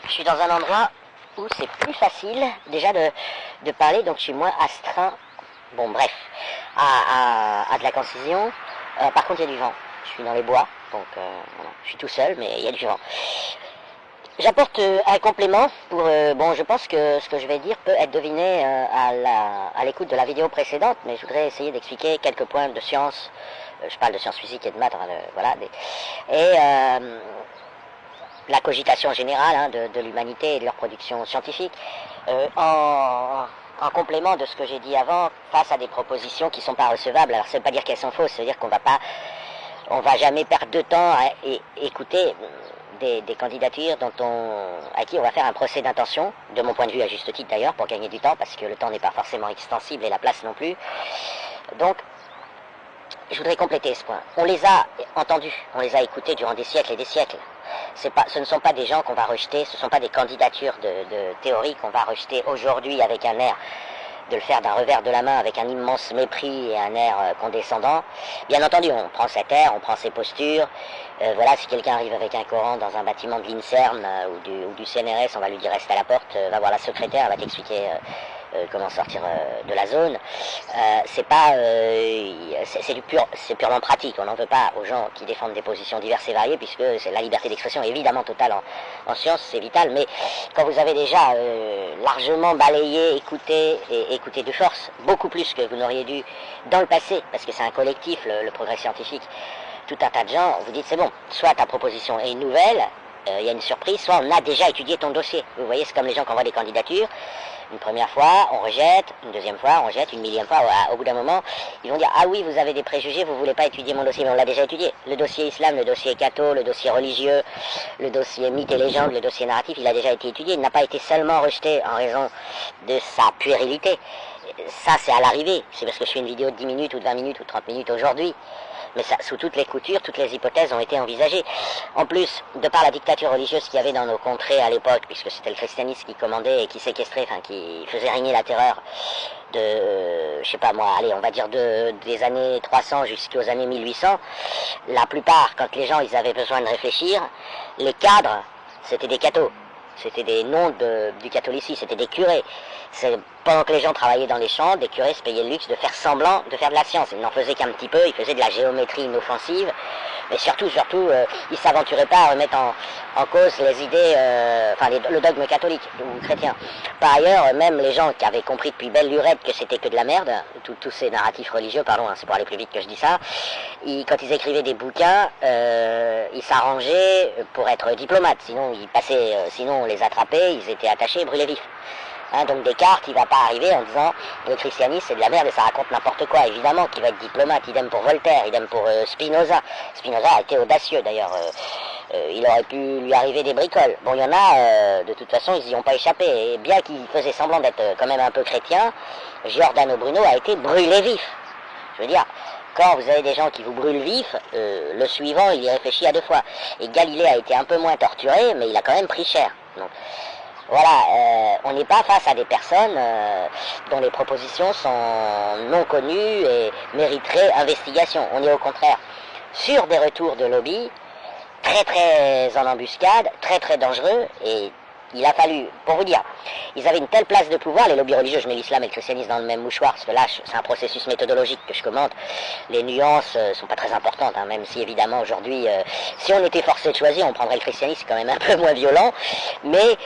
je suis dans un endroit où c'est plus facile déjà de parler, donc je suis moins astreint, bon bref, à de la concision. Par contre il y a du vent, je suis dans les bois, donc voilà. Je suis tout seul mais il y a du vent. J'apporte un complément pour, bon je pense que ce que je vais dire peut être deviné à l'écoute de la vidéo précédente, mais je voudrais essayer d'expliquer quelques points de science, je parle de sciences physiques et de maths, voilà, la cogitation générale hein, de l'humanité et de leur production scientifique, en complément de ce que j'ai dit avant, face à des propositions qui ne sont pas recevables. Alors ça ne veut pas dire qu'elles sont fausses, ça veut dire qu'on va jamais perdre de temps à écouter des candidatures à qui on va faire un procès d'intention, de mon point de vue à juste titre d'ailleurs, pour gagner du temps, parce que le temps n'est pas forcément extensible et la place non plus. Donc, je voudrais compléter ce point. On les a entendus, on les a écoutés durant des siècles et des siècles. Ce ne sont pas des gens qu'on va rejeter, ce ne sont pas des candidatures de théorie qu'on va rejeter aujourd'hui avec un air, de le faire d'un revers de la main avec un immense mépris et un air condescendant. Bien entendu, on prend cet air, on prend ses postures. Voilà, si quelqu'un arrive avec un Coran dans un bâtiment de l'INSERM ou du CNRS, on va lui dire reste à la porte, va voir la secrétaire, elle va t'expliquer comment sortir de la zone. C'est purement pratique. On n'en veut pas aux gens qui défendent des positions diverses et variées, puisque la liberté d'expression est évidemment totale en sciences, c'est vital. Mais quand vous avez déjà largement balayé, écouté de force, beaucoup plus que vous n'auriez dû dans le passé, parce que c'est un collectif, le progrès scientifique, tout un tas de gens, vous dites c'est bon, soit ta proposition est nouvelle, il y a une surprise, soit on a déjà étudié ton dossier. Vous voyez, c'est comme les gens qui envoient des candidatures. Une première fois, on rejette, une deuxième fois, on rejette, une millième fois, au bout d'un moment, ils vont dire « Ah oui, vous avez des préjugés, vous voulez pas étudier mon dossier, mais on l'a déjà étudié. » Le dossier islam, le dossier catho, le dossier religieux, le dossier mythe et légende, le dossier narratif, il a déjà été étudié. Il n'a pas été seulement rejeté en raison de sa puérilité. Ça, c'est à l'arrivée. C'est parce que je fais une vidéo de 10 minutes ou de 20 minutes ou 30 minutes aujourd'hui. Mais ça, sous toutes les coutures, toutes les hypothèses ont été envisagées. En plus, de par la dictature religieuse qu'il y avait dans nos contrées à l'époque, puisque c'était le christianisme qui commandait et qui séquestrait, enfin qui faisait régner la terreur je sais pas moi, allez, on va dire des années 300 jusqu'aux années 1800, la plupart, quand les gens ils avaient besoin de réfléchir, les cadres, c'était des cathos. C'était des noms du catholicisme, c'était des curés. Pendant que les gens travaillaient dans les champs, des curés se payaient le luxe de faire semblant de faire de la science. Ils n'en faisaient qu'un petit peu, ils faisaient de la géométrie inoffensive. Mais surtout, ils ne s'aventuraient pas à remettre en cause les idées, le dogme catholique ou chrétien. Par ailleurs, même les gens qui avaient compris depuis belle lurette que c'était que de la merde, tous ces narratifs religieux, pardon, hein, c'est pour aller plus vite que je dis ça, quand ils écrivaient des bouquins, ils s'arrangeaient pour être diplomates. Sinon on les attrapait, ils étaient attachés et brûlés vifs. Hein, donc Descartes, il ne va pas arriver en disant le christianisme c'est de la merde et ça raconte n'importe quoi. Évidemment qu'il va être diplomate, idem pour Voltaire, idem pour Spinoza. Spinoza a été audacieux d'ailleurs, il aurait pu lui arriver des bricoles. Bon, il y en a, de toute façon, ils n'y ont pas échappé. Et bien qu'il faisait semblant d'être quand même un peu chrétien, Giordano Bruno a été brûlé vif. Je veux dire, quand vous avez des gens qui vous brûlent vif, le suivant, il y réfléchit à 2 fois. Et Galilée a été un peu moins torturé, mais il a quand même pris cher. Donc, voilà, on n'est pas face à des personnes dont les propositions sont non connues et mériteraient investigation. On est au contraire sur des retours de lobby très très en embuscade, très très dangereux, et il a fallu, pour vous dire, ils avaient une telle place de pouvoir, les lobbies religieux, je mets l'islam et le christianisme dans le même mouchoir, parce que là, c'est un processus méthodologique que je commente, les nuances sont pas très importantes, hein, même si évidemment aujourd'hui, si on était forcé de choisir, on prendrait le christianisme, c'est quand même un peu moins violent, mais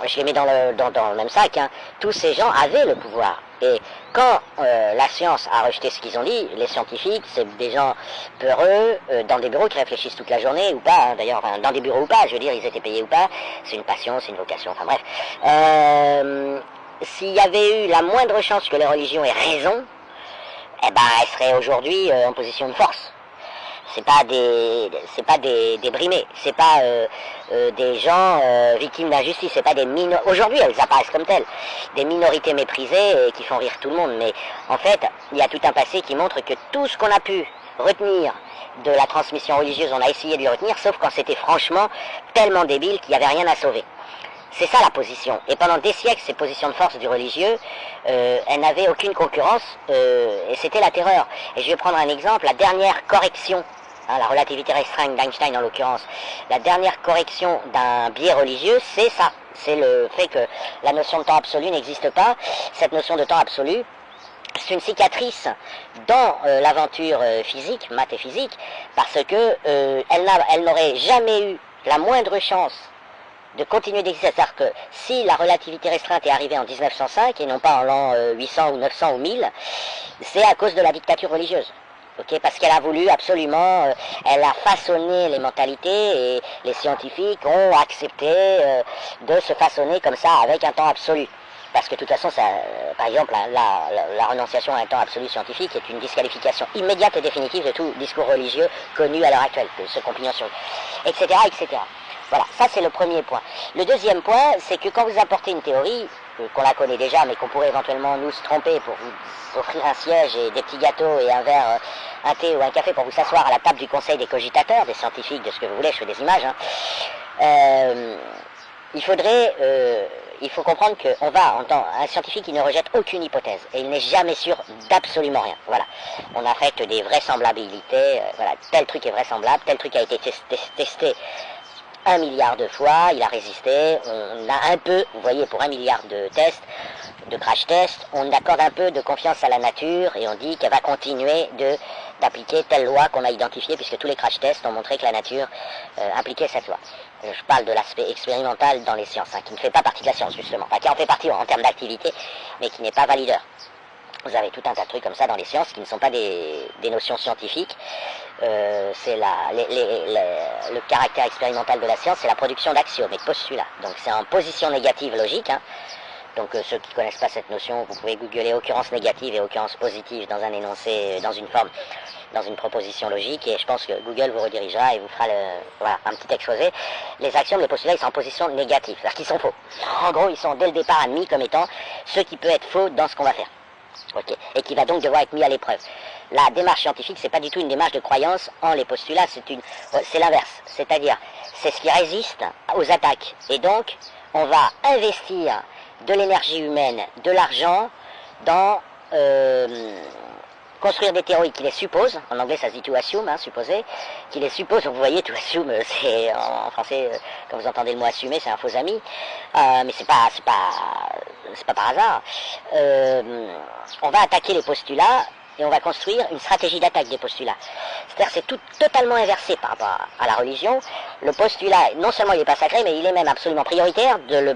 je les mets dans le même sac, hein. Tous ces gens avaient le pouvoir, et quand la science a rejeté ce qu'ils ont dit, les scientifiques, c'est des gens peureux, dans des bureaux qui réfléchissent toute la journée, ou pas, hein, d'ailleurs, dans des bureaux ou pas, je veux dire, ils étaient payés ou pas, c'est une passion, c'est une vocation, enfin bref. S'il y avait eu la moindre chance que les religions aient raison, eh ben, elles seraient aujourd'hui en position de force. C'est pas des brimés, c'est pas des gens victimes d'injustice, c'est pas des minorités. Aujourd'hui, elles apparaissent comme telles, des minorités méprisées et qui font rire tout le monde. Mais en fait, il y a tout un passé qui montre que tout ce qu'on a pu retenir de la transmission religieuse, on a essayé de le retenir, sauf quand c'était franchement tellement débile qu'il n'y avait rien à sauver. C'est ça la position. Et pendant des siècles, ces positions de force du religieux, elles n'avaient aucune concurrence, et c'était la terreur. Et je vais prendre un exemple, la dernière correction hein, la relativité restreinte d'Einstein en l'occurrence, la dernière correction d'un biais religieux, c'est ça. C'est le fait que la notion de temps absolu n'existe pas. Cette notion de temps absolu, c'est une cicatrice dans l'aventure physique, maths et physique, parce que elle n'aurait jamais eu la moindre chance de continuer d'exister. C'est-à-dire que si la relativité restreinte est arrivée en 1905 et non pas en l'an 800 ou 900 ou 1000, c'est à cause de la dictature religieuse. Okay, parce qu'elle a voulu absolument, elle a façonné les mentalités et les scientifiques ont accepté de se façonner comme ça avec un temps absolu. Parce que de toute façon, ça, par exemple, la renonciation à un temps absolu scientifique est une disqualification immédiate et définitive de tout discours religieux connu à l'heure actuelle, de ce qu'on pignon sur etc., etc. Voilà, ça c'est le premier point. Le deuxième point, c'est que quand vous apportez une théorie, qu'on la connaît déjà, mais qu'on pourrait éventuellement nous se tromper pour vous offrir un siège et des petits gâteaux et un verre, un thé ou un café pour vous s'asseoir à la table du conseil des cogitateurs, des scientifiques, de ce que vous voulez, je fais des images, hein. Il faut comprendre qu'on va, un scientifique qui ne rejette aucune hypothèse, et il n'est jamais sûr d'absolument rien. Voilà. On affecte des vraisemblabilités, voilà, tel truc est vraisemblable, tel truc a été testé 1 milliard de fois, il a résisté, on a un peu, vous voyez, pour 1 milliard de tests, de crash tests, on accorde un peu de confiance à la nature et on dit qu'elle va continuer d'appliquer telle loi qu'on a identifiée, puisque tous les crash tests ont montré que la nature appliquait cette loi. Je parle de l'aspect expérimental dans les sciences, hein, qui ne fait pas partie de la science justement, enfin qui en fait partie en termes d'activité, mais qui n'est pas valideur. Vous avez tout un tas de trucs comme ça dans les sciences qui ne sont pas des notions scientifiques. C'est le caractère expérimental de la science, c'est la production d'axiomes et de postulats. Donc c'est en position négative logique. Hein. Donc ceux qui ne connaissent pas cette notion, vous pouvez googler occurrence négative et occurrence positive dans un énoncé, dans une forme, dans une proposition logique, et je pense que Google vous redirigera et vous fera voilà, un petit exposé. Les axiomes, les postulats, ils sont en position négative, c'est-à-dire qu'ils sont faux. En gros, ils sont dès le départ admis comme étant ce qui peut être faux dans ce qu'on va faire. Okay. Et qui va donc devoir être mis à l'épreuve. La démarche scientifique, c'est pas du tout une démarche de croyance en les postulats, c'est l'inverse. C'est-à-dire, c'est ce qui résiste aux attaques. Et donc, on va investir de l'énergie humaine, de l'argent, dans construire des théories qui les supposent, en anglais ça se dit to assume, hein, supposer, qui les supposent, donc vous voyez, to assume, c'est en français, quand vous entendez le mot assumer, c'est un faux ami, mais c'est pas par hasard. On va attaquer les postulats et on va construire une stratégie d'attaque des postulats. C'est-à-dire c'est tout totalement inversé par rapport à la religion. Le postulat, non seulement il n'est pas sacré, mais il est même absolument prioritaire de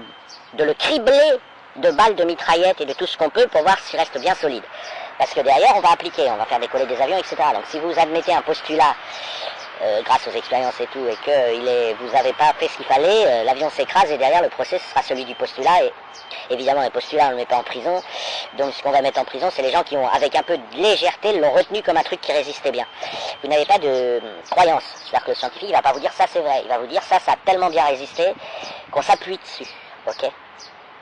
le cribler de balles de mitraillettes et de tout ce qu'on peut pour voir s'il reste bien solide. Parce que derrière, on va appliquer, on va faire décoller des avions, etc. Donc si vous admettez un postulat, grâce aux expériences et tout, et que vous n'avez pas fait ce qu'il fallait, l'avion s'écrase et derrière, le procès sera celui du postulat. Et évidemment, le postulat, on ne le met pas en prison. Donc ce qu'on va mettre en prison, c'est les gens qui ont, avec un peu de légèreté, l'ont retenu comme un truc qui résistait bien. Vous n'avez pas de croyance. C'est-à-dire que le scientifique, il ne va pas vous dire ça c'est vrai. Il va vous dire ça a tellement bien résisté qu'on s'appuie dessus. Ok ?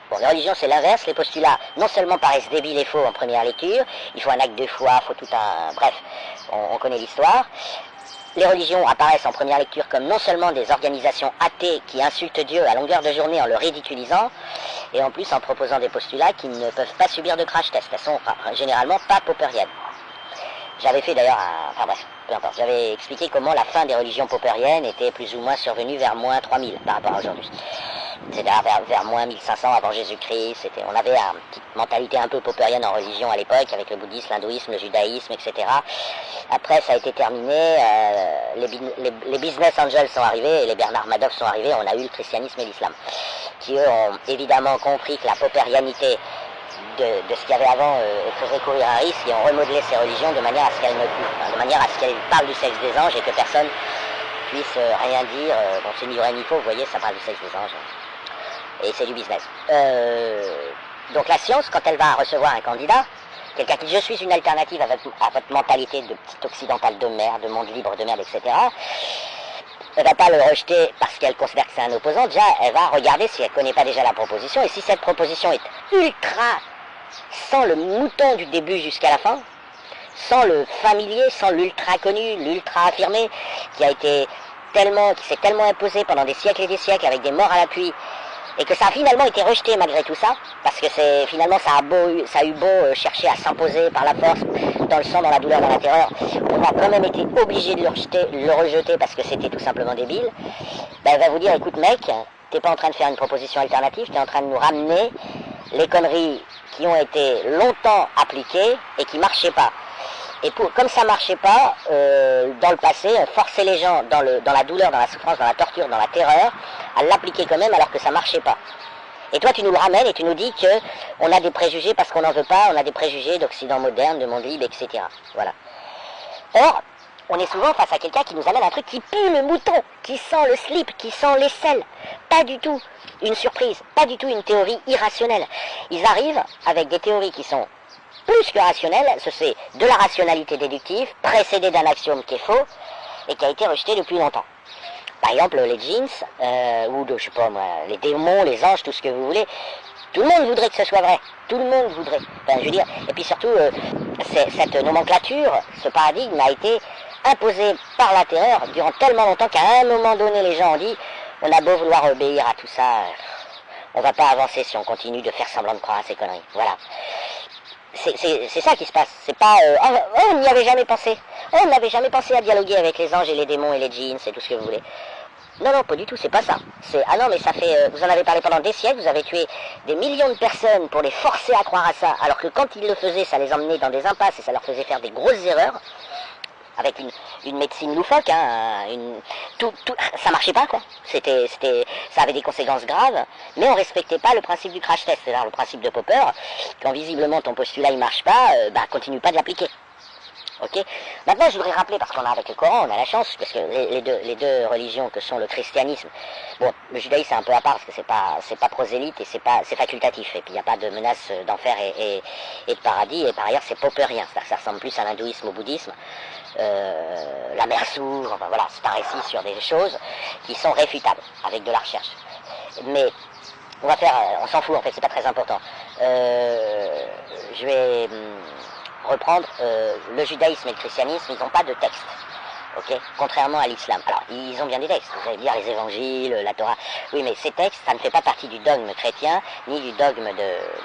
Bon, les religions, c'est l'inverse. Les postulats, non seulement paraissent débiles et faux en première lecture, il faut un acte de foi, il faut tout un... Bref, on connaît l'histoire. Les religions apparaissent en première lecture comme non seulement des organisations athées qui insultent Dieu à longueur de journée en le ridiculisant, et en plus en proposant des postulats qui ne peuvent pas subir de crash test. Elles sont généralement pas popperiennes. J'avais fait d'ailleurs enfin bref, peu importe. J'avais expliqué comment la fin des religions popperiennes était plus ou moins survenue vers moins 3000 par rapport à aujourd'hui. C'était vers moins 1500 avant Jésus-Christ. On avait une petite mentalité un peu popperienne en religion à l'époque, avec le bouddhisme, l'hindouisme, le judaïsme, etc. Après, ça a été terminé. Les business angels sont arrivés et les Bernard Madoff sont arrivés. On a eu le christianisme et l'islam, qui eux ont évidemment compris que la popperianité de ce qu'il y avait avant faisait courir un risque, et ont remodelé ces religions de manière à ce qu'elles de manière à ce qu'elles parlent du sexe des anges et que personne puisse rien dire. Bon, c'est ni vrai ni faux, vous voyez, ça parle du sexe des anges. Et c'est du business. Donc la science, quand elle va recevoir un candidat, quelqu'un qui dit je suis une alternative à votre mentalité de petit occidental de merde, de monde libre de merde, etc., elle ne va pas le rejeter parce qu'elle considère que c'est un opposant. Déjà, elle va regarder si elle ne connaît pas déjà la proposition, et si cette proposition est ultra, sans le mouton du début jusqu'à la fin, sans le familier, sans l'ultra connu, l'ultra affirmé, qui s'est tellement imposé pendant des siècles et des siècles avec des morts à l'appui, et que ça a finalement été rejeté malgré tout ça, parce que finalement ça a eu beau chercher à s'imposer par la force, dans le sang, dans la douleur, dans la terreur, on a quand même été obligé de le rejeter parce que c'était tout simplement débile, ben, elle va vous dire, écoute mec, t'es pas en train de faire une proposition alternative, t'es en train de nous ramener les conneries qui ont été longtemps appliquées et qui marchaient pas. Et comme ça marchait pas, dans le passé, on forçait les gens dans la douleur, dans la souffrance, dans la torture, dans la terreur, à l'appliquer quand même alors que ça marchait pas. Et toi tu nous le ramènes et tu nous dis qu'on a des préjugés parce qu'on n'en veut pas, on a des préjugés d'Occident moderne, de monde libre, etc. Voilà. Or, on est souvent face à quelqu'un qui nous amène un truc qui pue le mouton, qui sent le slip, qui sent l'aisselle. Pas du tout une surprise, pas du tout une théorie irrationnelle. Ils arrivent avec des théories qui sont plus que rationnelles, c'est de la rationalité déductive, précédée d'un axiome qui est faux, et qui a été rejeté depuis longtemps. Par exemple, les djinns, ou je sais pas moi, les démons, les anges, tout ce que vous voulez, tout le monde voudrait que ce soit vrai. Tout le monde voudrait. Enfin, je veux dire, et puis surtout, cette nomenclature, ce paradigme a été imposé par la terreur durant tellement longtemps qu'à un moment donné, les gens ont dit, on a beau vouloir obéir à tout ça, on va pas avancer si on continue de faire semblant de croire à ces conneries. Voilà. C'est ça qui se passe. C'est pas on n'y avait jamais pensé. On n'avait jamais pensé à dialoguer avec les anges et les démons et les djinns et tout ce que vous voulez. Non, non, pas du tout, c'est pas ça. Ah non, mais ça fait... vous en avez parlé pendant des siècles, vous avez tué des millions de personnes pour les forcer à croire à ça, alors que quand ils le faisaient, ça les emmenait dans des impasses et ça leur faisait faire des grosses erreurs, avec une médecine loufoque, hein, ça marchait pas, quoi. Ça avait des conséquences graves, mais on respectait pas le principe du crash test, c'est-à-dire le principe de Popper. Quand visiblement ton postulat il marche pas, continue pas de l'appliquer. Ok. Maintenant, je voudrais rappeler, parce qu'on a avec le Coran, on a la chance, parce que les deux religions que sont le christianisme, bon, le judaïsme c'est un peu à part, parce que c'est pas prosélyte et c'est facultatif, et puis il n'y a pas de menace d'enfer et de paradis, et par ailleurs c'est popperien, c'est-à-dire que ça ressemble plus à l'hindouisme, au bouddhisme, la mer sourde, enfin voilà, c'est un récit sur des choses qui sont réfutables, avec de la recherche. Mais on s'en fout en fait, c'est pas très important. Je vais reprendre le judaïsme et le christianisme, ils n'ont pas de texte, ok, contrairement à l'islam. Alors, ils ont bien des textes, vous allez lire les évangiles, la Torah, oui, mais ces textes, ça ne fait pas partie du dogme chrétien, ni du dogme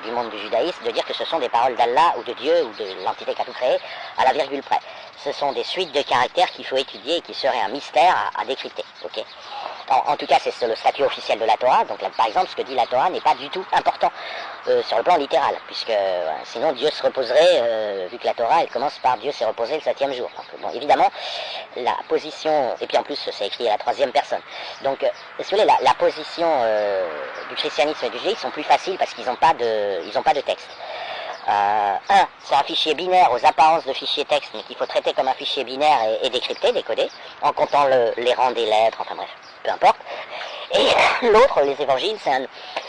du monde du judaïsme, de dire que ce sont des paroles d'Allah, ou de Dieu, ou de l'entité qui a tout créé, à la virgule près. Ce sont des suites de caractères qu'il faut étudier et qui seraient un mystère à décrypter, ok. En tout cas, c'est le statut officiel de la Torah. Donc, là, par exemple, ce que dit la Torah n'est pas du tout important sur le plan littéral, puisque sinon Dieu se reposerait, vu que la Torah, elle commence par Dieu s'est reposé le 7e jour. Donc, bon, évidemment, la position, et puis en plus, c'est écrit à la 3e personne. Donc, si vous voulez, la position du christianisme et du judaïsme sont plus faciles parce qu'ils n'ont pas de texte. C'est un fichier binaire aux apparences de fichier texte, mais qu'il faut traiter comme un fichier binaire et décrypter, décoder, en comptant les rangs des lettres, enfin bref, peu importe. Et l'autre, les évangiles,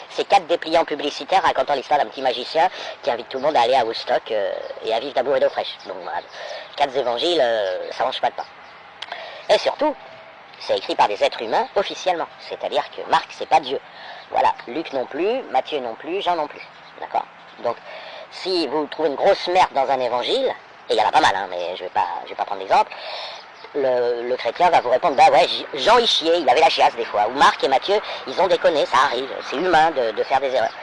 c'est 4 dépliants publicitaires racontant l'histoire d'un petit magicien qui invite tout le monde à aller à Woodstock et à vivre d'amour et d'eau fraîche. Donc voilà, 4 évangiles, ça mange pas de pain. Et surtout, c'est écrit par des êtres humains officiellement, c'est-à-dire que Marc, c'est pas Dieu. Voilà, Luc non plus, Matthieu non plus, Jean non plus. D'accord ? Donc, si vous trouvez une grosse merde dans un évangile, et il y en a pas mal, hein, mais je vais pas prendre l'exemple, le chrétien va vous répondre, bah ouais, Jean y chiait, il avait la chiasse des fois, ou Marc et Matthieu, ils ont déconné, ça arrive, c'est humain de faire des erreurs.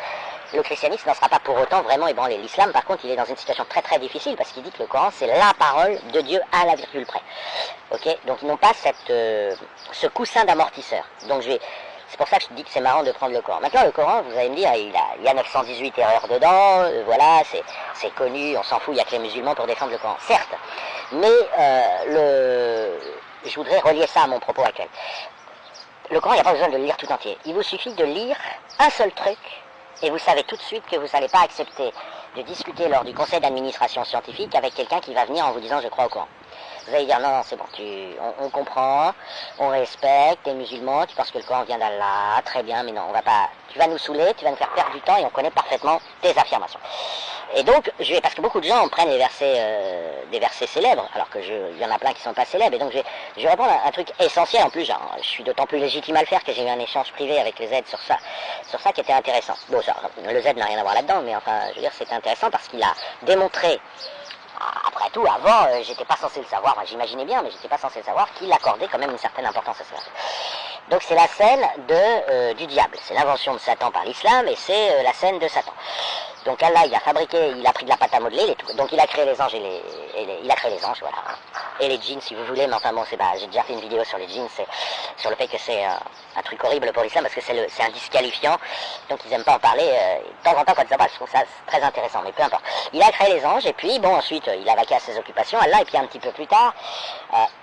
Le christianisme n'en sera pas pour autant vraiment ébranlé. L'islam, par contre, il est dans une situation très très difficile, parce qu'il dit que le Coran, c'est la parole de Dieu à la virgule près. Ok, donc ils n'ont pas ce coussin d'amortisseur. Donc c'est pour ça que je dis que c'est marrant de prendre le Coran. Maintenant, le Coran, vous allez me dire, il y a 918 erreurs dedans, voilà, c'est connu, on s'en fout, il n'y a que les musulmans pour défendre le Coran. Certes, mais je voudrais relier ça à mon propos actuel. Le Coran, il n'y a pas besoin de le lire tout entier. Il vous suffit de lire un seul truc, et vous savez tout de suite que vous n'allez pas accepter de discuter lors du conseil d'administration scientifique avec quelqu'un qui va venir en vous disant « je crois au Coran ». Vous allez dire non, c'est bon, on comprend, on respecte, t'es musulman, tu penses que le Coran vient d'Allah, très bien, mais non, on va pas, tu vas nous saouler, tu vas nous faire perdre du temps et on connaît parfaitement tes affirmations. Et donc, parce que beaucoup de gens prennent des versets célèbres, alors que il y en a plein qui sont pas célèbres, et donc je vais répondre à un truc essentiel en plus, genre, je suis d'autant plus légitime à le faire que j'ai eu un échange privé avec le Z sur ça qui était intéressant. Bon, ça, le Z n'a rien à voir là-dedans, mais enfin, je veux dire, c'était intéressant parce qu'il a démontré. Après tout, avant, j'étais pas censé le savoir, enfin, j'imaginais bien, mais j'étais pas censé le savoir, qu'il accordait quand même une certaine importance à cela. Donc c'est la scène du diable, c'est l'invention de Satan par l'islam et c'est la scène de Satan. Donc Allah, il a pris de la pâte à modeler, donc il a créé les anges il a créé les anges, voilà. Et les djinns, si vous voulez, mais enfin bon, j'ai déjà fait une vidéo sur les djinns, sur le fait que c'est un truc horrible pour l'islam, parce que c'est un disqualifiant, donc ils n'aiment pas en parler. De temps en temps, quand ça va, je trouve ça très intéressant, mais peu importe. Il a créé les anges, et puis bon, ensuite, il a vaqué à ses occupations, Allah, et puis un petit peu plus tard,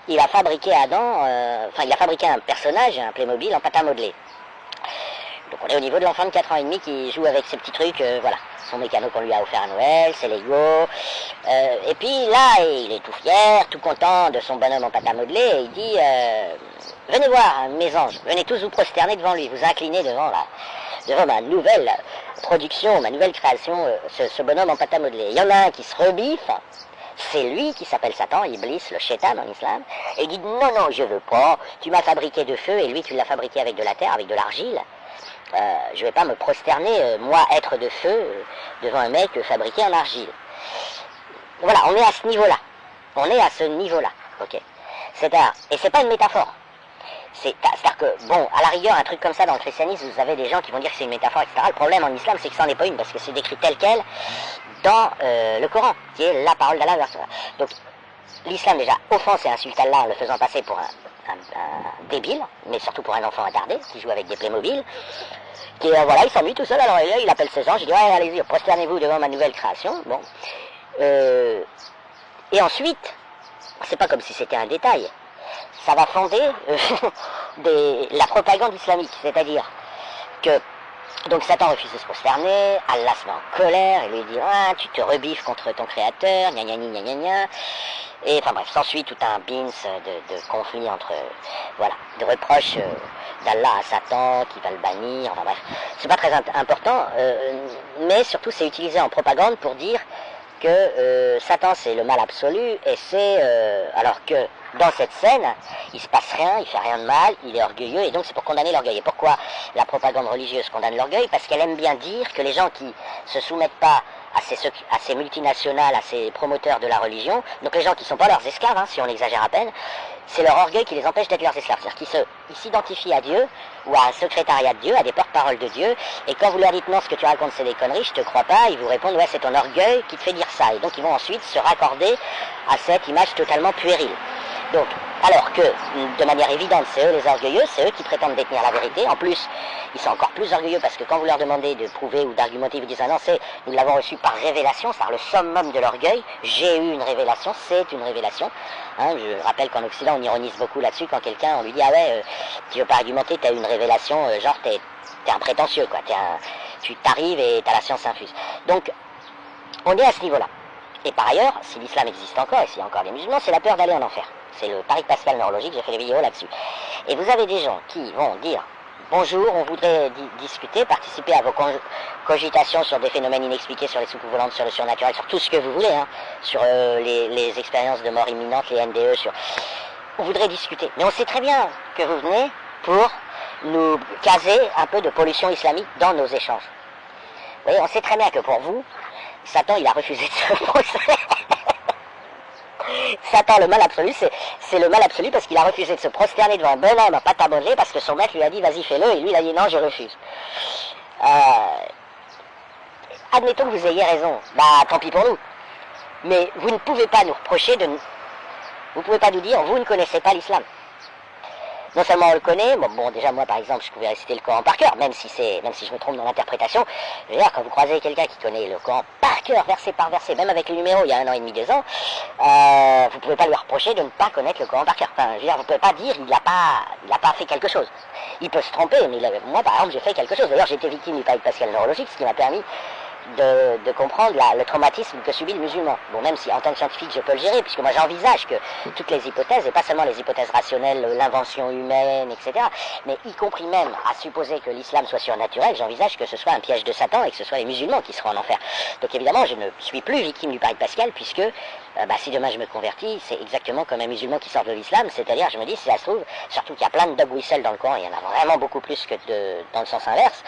il a fabriqué il a fabriqué un personnage, un Playmobil en pâte à modeler. Donc on est au niveau de l'enfant de 4 ans et demi qui joue avec ces petits trucs, voilà, son mécano qu'on lui a offert à Noël, c'est Lego, et puis là, il est tout fier, tout content de son bonhomme en pâte à modeler, et il dit, venez voir mes anges, venez tous vous prosterner devant lui, vous incliner devant ma nouvelle production, ma nouvelle création, ce bonhomme en pâte à modeler. Il y en a un qui se rebiffe, c'est lui qui s'appelle Satan, Iblis, le shaitan en islam, et il dit, non, je veux pas, tu m'as fabriqué de feu, et lui tu l'as fabriqué avec de la terre, avec de l'argile. Je vais pas me prosterner, moi, être de feu, devant un mec fabriqué en argile. Voilà, on est à ce niveau-là. On est à ce niveau-là, ok. Et c'est pas une métaphore. C'est-à-dire que, bon, à la rigueur, un truc comme ça dans le christianisme, vous avez des gens qui vont dire que c'est une métaphore, etc. Le problème en islam, c'est que ça n'en est pas une, parce que c'est décrit tel quel dans le Coran, qui est la parole d'Allah. Donc, l'islam, déjà, offense et insulte Allah en le faisant passer pour un débile, mais surtout pour un enfant attardé, qui joue avec des Playmobil, qui, voilà, il s'ennuie tout seul, alors il appelle ses anges, il dit, ouais, allez-y, prosternez-vous devant ma nouvelle création, bon. Et ensuite, c'est pas comme si c'était un détail, ça va fonder la propagande islamique, c'est-à-dire que donc Satan refuse de se prosterner, Allah se met en colère, et lui dit, ah, tu te rebiffes contre ton créateur, gna gna gna gna gna. Et enfin bref, s'ensuit tout un bins de conflits voilà, de reproches d'Allah à Satan, qui va le bannir, enfin bref. C'est pas très important, mais surtout c'est utilisé en propagande pour dire que Satan c'est le mal absolu, et c'est, alors que dans cette scène, il se passe rien, il fait rien de mal, il est orgueilleux, et donc c'est pour condamner l'orgueil. Et pourquoi la propagande religieuse condamne l'orgueil? Parce qu'elle aime bien dire que les gens qui se soumettent pas à ces multinationales, à ces promoteurs de la religion, donc les gens qui ne sont pas leurs esclaves, hein, si on exagère à peine, c'est leur orgueil qui les empêche d'être leurs esclaves. C'est-à-dire qu'ils s'identifient à Dieu, ou à un secrétariat de Dieu, à des porte-paroles de Dieu, et quand vous leur dites non, ce que tu racontes c'est des conneries, je te crois pas, ils vous répondent ouais, c'est ton orgueil qui te fait dire ça. Et donc ils vont ensuite se raccorder à cette image totalement puérile. Donc, alors que, de manière évidente, c'est eux les orgueilleux, c'est eux qui prétendent détenir la vérité. En plus, ils sont encore plus orgueilleux parce que quand vous leur demandez de prouver ou d'argumenter, ils vous disent ah non, nous l'avons reçu par révélation, c'est-à-dire le summum de l'orgueil. J'ai eu une révélation, c'est une révélation. Hein, je rappelle qu'en Occident, on ironise beaucoup là-dessus quand on lui dit ah ouais, tu veux pas argumenter, t'as eu une révélation, genre t'es un prétentieux, quoi. Tu t'arrives et t'as la science infuse. Donc, on est à ce niveau-là. Et par ailleurs, si l'islam existe encore, et s'il y a encore des musulmans, c'est la peur d'aller en enfer. C'est le pari pascal neurologique, j'ai fait des vidéos là-dessus. Et vous avez des gens qui vont dire bonjour, on voudrait discuter, participer à vos cogitations sur des phénomènes inexpliqués, sur les soucoupes volantes, sur le surnaturel, sur tout ce que vous voulez, hein, sur les expériences de mort imminente, les NDE, on voudrait discuter. Mais on sait très bien que vous venez pour nous caser un peu de pollution islamique dans nos échanges. Vous voyez, on sait très bien que pour vous, Satan, il a refusé de se prosterner. Satan, le mal absolu, c'est le mal absolu parce qu'il a refusé de se prosterner devant un bonhomme à pâte à modeler parce que son maître lui a dit vas-y fais-le et lui il a dit non je refuse. Admettons que vous ayez raison, bah tant pis pour nous. Mais vous ne pouvez pas nous reprocher vous pouvez pas nous dire vous ne connaissez pas l'islam. Non seulement on le connaît, bon déjà moi par exemple je pouvais réciter le Coran par cœur, même si je me trompe dans l'interprétation, je veux dire quand vous croisez quelqu'un qui connaît le Coran par cœur, verset par verset, même avec les numéros il y a 1 an et demi, 2 ans, vous pouvez pas lui reprocher de ne pas connaître le Coran par cœur. Enfin, je veux dire, vous pouvez pas dire il a pas fait quelque chose. Il peut se tromper, mais moi par exemple j'ai fait quelque chose. D'ailleurs j'ai été victime du pari pascal neurologique, ce qui m'a permis de comprendre le traumatisme que subit le musulman. Bon, même si en tant que scientifique je peux le gérer, puisque moi j'envisage que toutes les hypothèses, et pas seulement les hypothèses rationnelles, l'invention humaine, etc., mais y compris même à supposer que l'islam soit surnaturel, j'envisage que ce soit un piège de Satan et que ce soit les musulmans qui seront en enfer. Donc évidemment, je ne suis plus victime du pari pascal, puisque si demain je me convertis, c'est exactement comme un musulman qui sort de l'islam, c'est-à-dire, je me dis, si ça se trouve, surtout qu'il y a plein de dog whistle dans le Coran, il y en a vraiment beaucoup plus que dans le sens inverse.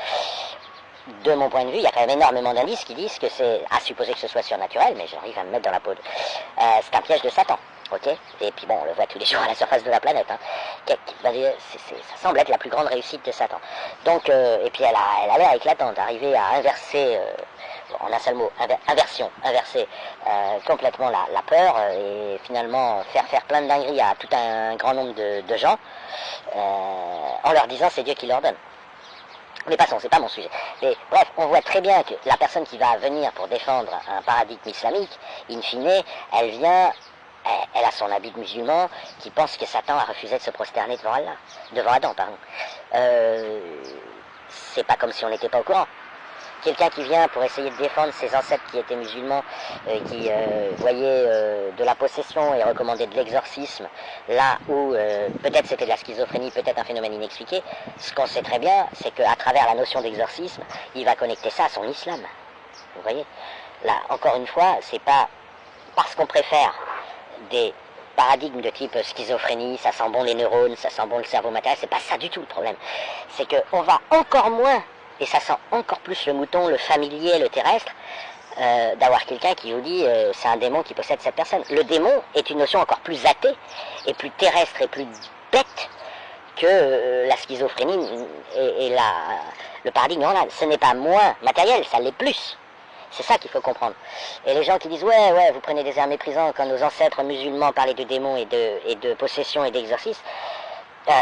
De mon point de vue, il y a quand même énormément d'indices qui disent que c'est à supposer que ce soit surnaturel, mais j'arrive à me mettre dans la peau c'est un piège de Satan. ok. Et puis bon, on le voit tous les jours à la surface de la planète. Hein. Ça semble être la plus grande réussite de Satan. Donc, et puis elle a l'air éclatante, d'arriver à inverser, en un seul mot, inverser complètement la peur et finalement faire plein de dingueries à tout un grand nombre de gens en leur disant c'est Dieu qui leur donne. Mais passons, c'est pas mon sujet. Mais bref, on voit très bien que la personne qui va venir pour défendre un paradigme islamique, in fine, elle a son habit de musulman qui pense que Satan a refusé de se prosterner devant Adam, pardon. C'est pas comme si on n'était pas au courant. Quelqu'un qui vient pour essayer de défendre ses ancêtres qui étaient musulmans, qui voyaient de la possession et recommandaient de l'exorcisme, là où peut-être c'était de la schizophrénie, peut-être un phénomène inexpliqué, ce qu'on sait très bien, c'est qu'à travers la notion d'exorcisme, il va connecter ça à son islam. Vous voyez? Là, encore une fois, c'est pas parce qu'on préfère des paradigmes de type schizophrénie, ça sent bon les neurones, ça sent bon le cerveau matériel, c'est pas ça du tout le problème. C'est qu'on va encore moins, et ça sent encore plus le mouton, le familier, le terrestre, d'avoir quelqu'un qui vous dit c'est un démon qui possède cette personne. Le démon est une notion encore plus athée, et plus terrestre, et plus bête que la schizophrénie et le paradigme normal. Ce n'est pas moins matériel, ça l'est plus. C'est ça qu'il faut comprendre. Et les gens qui disent ouais, vous prenez des airs méprisants quand nos ancêtres musulmans parlaient de démons et de possession et d'exorcisme.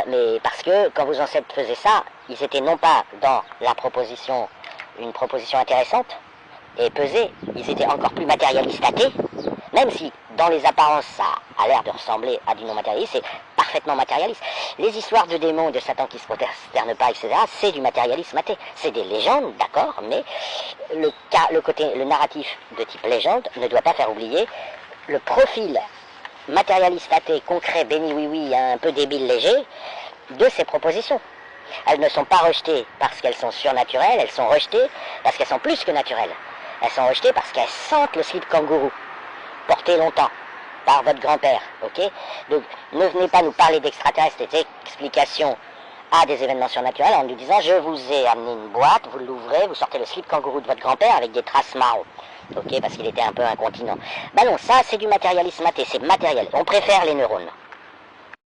Mais parce que quand vos ancêtres faisaient ça, ils étaient non pas dans une proposition intéressante et pesée, ils étaient encore plus matérialistes athées, même si dans les apparences ça a l'air de ressembler à du non-matérialiste, c'est parfaitement matérialiste. Les histoires de démons, de Satan qui se prosterne pas, etc., c'est du matérialisme athée. C'est des légendes, d'accord, mais le narratif de type légende ne doit pas faire oublier le profil matérialiste athée, concret, béni oui, un peu débile léger, de ces propositions. Elles ne sont pas rejetées parce qu'elles sont surnaturelles, elles sont rejetées parce qu'elles sont plus que naturelles. Elles sont rejetées parce qu'elles sentent le slip kangourou, porté longtemps par votre grand-père, ok? Donc ne venez pas nous parler d'extraterrestres et d'explications à des événements surnaturels en nous disant je vous ai amené une boîte, vous l'ouvrez, vous sortez le slip kangourou de votre grand-père avec des traces marron. Ok, parce qu'il était un peu incontinent. Ben non, ça c'est du matérialisme athée, c'est matériel. On préfère les neurones.